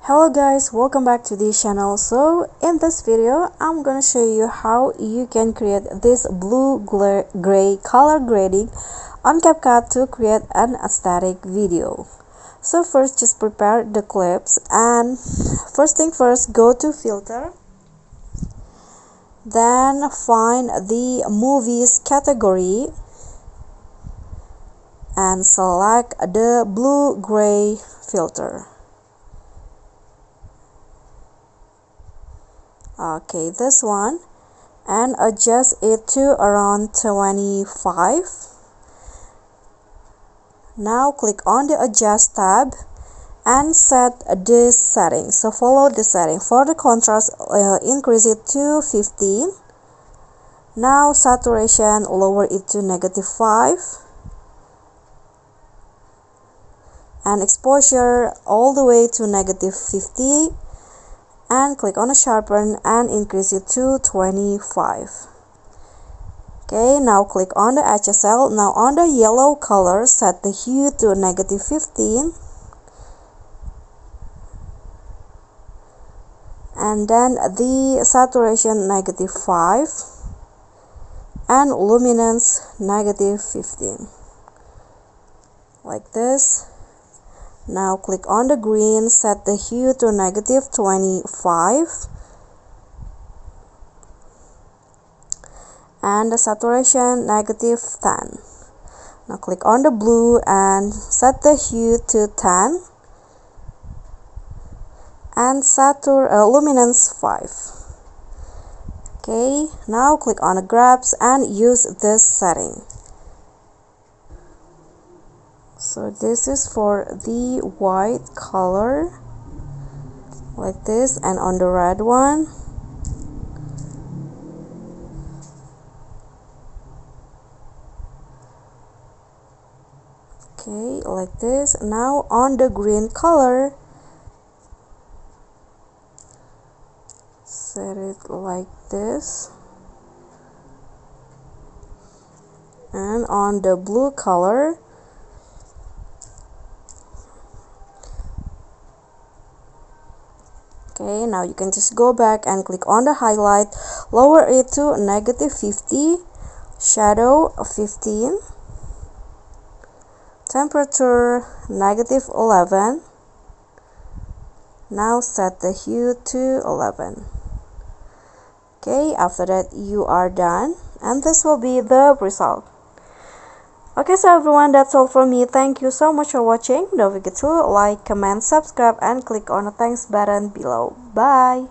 Hello guys, welcome back to this channel. So in this video I'm gonna show you how you can create this blue gray color grading on CapCut to create an aesthetic video. So first, just prepare the clips, and first thing first, go to filter, then find the movies category and select the blue gray filter. Okay, this one, and adjust it to around 25. Now click on the adjust tab and set this setting. So follow the setting. For the contrast, increase it to 15. Now saturation, lower it to -5, and exposure all the way to -50, and click on the sharpen and increase it to 25. Okay, now click on the HSL. Now on the yellow color, set the hue to -15, and then the saturation -5 and luminance -15, like this. Now click on the green, set the hue to -25 and the saturation -10. Now click on the blue and set the hue to 10 and luminance 5. Okay, now click on the grabs and use this setting. So this is for the white color, like this, and on the red one, okay, like this. Now on the green color, set it like this, and on the blue color, okay, now you can just go back and click on the highlight, lower it to -50, shadow 15, temperature -11. Now set the hue to 11. Okay, after that you are done, and this will be the result. Okay, so everyone, that's all from me. Thank you so much for watching. Don't forget to like, comment, subscribe, and click on the thanks button below. Bye.